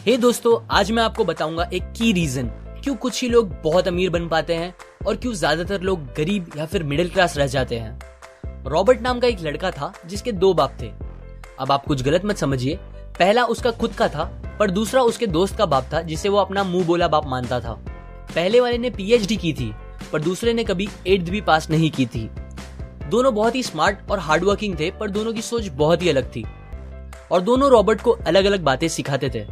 हे दोस्तों, आज मैं आपको बताऊंगा एक की रीजन क्यों कुछ ही लोग बहुत अमीर बन पाते हैं और क्यों ज्यादातर लोग गरीब या फिर मिडिल क्लास रह जाते हैं। रॉबर्ट नाम का एक लड़का था जिसके दो बाप थे। अब आप कुछ गलत मत समझिए, पहला उसका खुद का था पर दूसरा उसके दोस्त का बाप था जिसे वो अपना मुंह बोला बाप मानता था। पहले वाले ने पीएचडी की थी पर दूसरे ने कभी 8th भी पास नहीं की थी। दोनों बहुत ही स्मार्ट और हार्डवर्किंग थे पर दोनों की सोच बहुत ही अलग थी और दोनों रॉबर्ट को अलग अलग बातें सिखाते थे।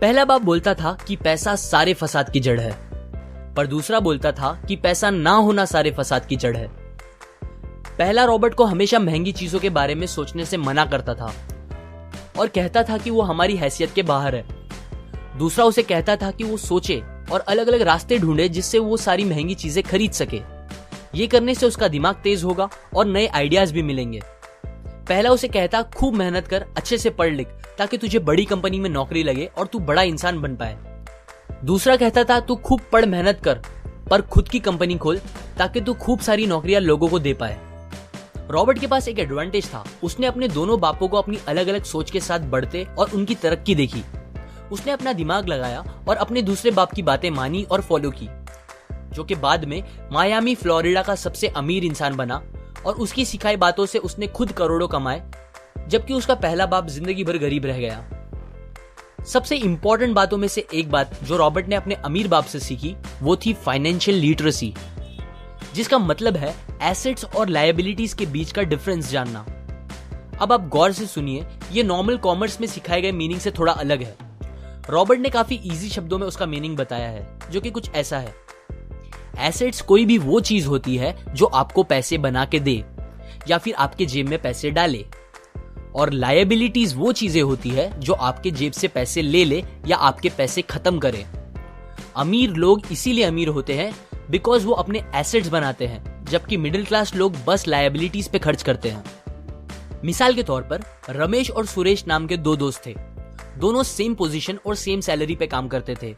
पहला बाप बोलता था कि पैसा सारे फसाद की जड़ है, पर दूसरा बोलता था कि पैसा ना होना सारे फसाद की जड़ है। पहला रॉबर्ट को हमेशा महंगी चीजों के बारे में सोचने से मना करता था और कहता था कि वो हमारी हैसियत के बाहर है। दूसरा उसे कहता था कि वो सोचे और अलग अलग रास्ते ढूंढे जिससे वो सारी महंगी चीजें खरीद सके। ये करने से उसका दिमाग तेज होगा और नए आइडियाज भी मिलेंगे। पहला उसे कहता खूब मेहनत कर, अच्छे से पढ़ लिख ताकि तुझे बड़ी कंपनी में नौकरी लगे और तू बड़ा इंसान बन पाए। दूसरा कहता था तू खूब पढ़ मेहनत कर पर खुद की कंपनी खोल ताकि तू खूब सारी नौकरियां लोगों को दे पाए। रॉबर्ट के पास एक एडवांटेज था, उसने अपने दोनों बापों को अपनी अलग अलग सोच के साथ बढ़ते और उनकी तरक्की देखी। उसने अपना दिमाग लगाया और अपने दूसरे बाप की बातें मानी और फॉलो की, जो कि बाद में मायामी फ्लोरिडा का सबसे अमीर इंसान बना और उसकी सिखाई बातों से उसने खुद करोड़ों कमाए, जबकि उसका पहला बाप जिंदगी भर गरीब रह गया। सबसे इंपॉर्टेंट बातों में से एक बात जो रॉबर्ट ने अपने अमीर बाप से सीखी वो थी फाइनेंशियल लिटरेसी, जिसका मतलब है एसेट्स और लायबिलिटीज के बीच का डिफरेंस जानना। अब आप गौर से सुनिए, ये नॉर्मल कॉमर्स में सिखाए गए मीनिंग से थोड़ा अलग है। रॉबर्ट ने काफी इजी शब्दों में उसका मीनिंग बताया है, जो कि कुछ ऐसा है। एसेट्स कोई भी वो चीज होती है जो आपको पैसे बना के दे या फिर आपके जेब में पैसे डाले, और लायबिलिटीज वो चीजें होती है जो आपके जेब से पैसे ले ले या आपके पैसे खत्म करे। अमीर लोग इसीलिए अमीर होते हैं बिकॉज वो अपने एसेट्स बनाते हैं, जबकि मिडिल क्लास लोग बस लायबिलिटीज पे खर्च करते हैं। मिसाल के तौर पर रमेश और सुरेश नाम के दो दोस्त थे। दोनों सेम पोजीशन और सेम सैलरी पे काम करते थे।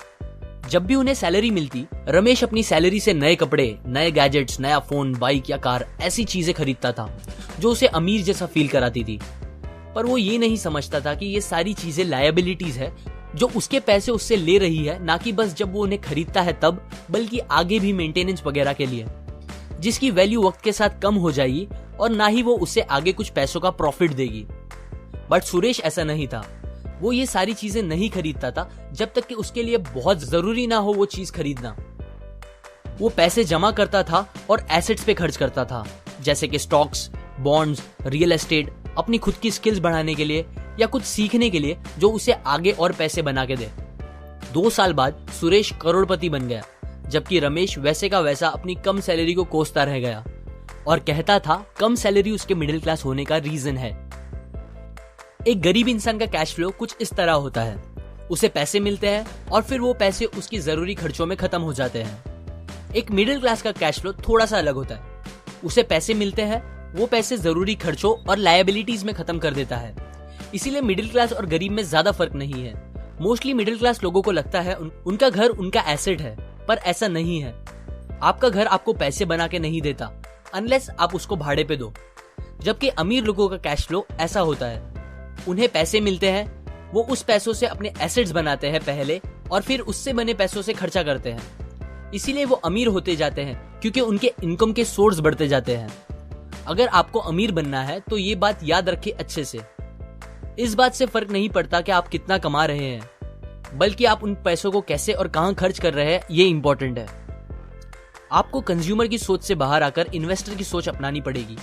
जब भी उन्हें सैलरी मिलती, रमेश अपनी सैलरी से नए कपड़े, नए गैजेट्स, नया फोन, बाइक या कार ऐसी चीजें खरीदता था जो उसे अमीर जैसा फील कराती थी। पर वो ये नहीं समझता था कि ये सारी चीजें लायबिलिटीज है जो उसके पैसे उससे ले रही है, ना कि बस जब वो उन्हें खरीदता है तब, बल्कि आगे भी मेंटेनेंस वगैरह के लिए, जिसकी वैल्यू वक्त के साथ कम हो जाएगी और ना ही वो उससे आगे कुछ पैसों का प्रॉफिट देगी। बट सुरेश ऐसा नहीं था। वो ये सारी चीजें नहीं खरीदता था जब तक कि उसके लिए बहुत जरूरी ना हो वो चीज खरीदना। वो पैसे जमा करता था और एसेट्स पे खर्च करता था, जैसे कि स्टॉक्स, बॉन्ड्स, रियल एस्टेट, अपनी खुद की स्किल्स बढ़ाने के लिए या कुछ सीखने के लिए जो उसे आगे और पैसे बना के दे। 2 साल बाद सुरेश करोड़पति बन गया, जबकि रमेश वैसे का वैसा अपनी कम सैलरी को कोसता रह गया और कहता था कम सैलरी उसके मिडिल क्लास होने का रीजन है। एक गरीब इंसान का कैश फ्लो कुछ इस तरह होता है, उसे पैसे मिलते हैं और फिर वो पैसे उसकी जरूरी खर्चों में खत्म हो जाते हैं। एक मिडिल क्लास का कैश फ्लो थोड़ा सा अलग होता है, उसे पैसे मिलते हैं, वो पैसे जरूरी खर्चों और लायबिलिटीज में खत्म कर देता है। इसीलिए मिडिल क्लास और गरीब में ज्यादा फर्क नहीं है। मोस्टली मिडिल क्लास लोगों को लगता है उनका घर उनका एसेट है, पर ऐसा नहीं है। आपका घर आपको पैसे बना के नहीं देता अनलेस आप उसको भाड़े पे दो, जबकि अमीर लोगों का कैश फ्लो ऐसा होता है। उन्हें पैसे मिलते हैं, वो उस पैसों से अपने एसेट्स बनाते हैं पहले और फिर उससे बने पैसों से खर्चा करते हैं। इसीलिए वो अमीर होते जाते हैं क्योंकि उनके इनकम के सोर्स बढ़ते जाते हैं। अगर आपको अमीर बनना है तो ये बात याद रखिए अच्छे से। इस बात से फर्क नहीं पड़ता कि आप कितना कमा रहे हैं, बल्कि आप उन पैसों को कैसे और कहां खर्च कर रहे हैं, ये इंपॉर्टेंट है। आपको कंज्यूमर की सोच से बाहर आकर इन्वेस्टर की सोच अपनानी पड़ेगी।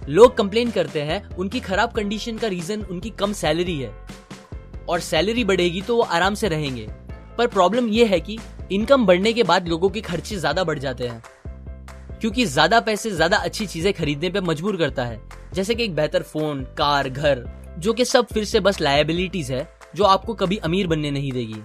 लोग कंप्लेन करते हैं उनकी खराब कंडीशन का रीजन उनकी कम सैलरी है और सैलरी बढ़ेगी तो वो आराम से रहेंगे, पर प्रॉब्लम ये है कि इनकम बढ़ने के बाद लोगों के खर्चे ज्यादा बढ़ जाते हैं, क्योंकि ज्यादा पैसे ज्यादा अच्छी चीजें खरीदने पे मजबूर करता है, जैसे कि एक बेहतर फोन, कार, घर, जो कि सब फिर से बस लायबिलिटीज है जो आपको कभी अमीर बनने नहीं देगी।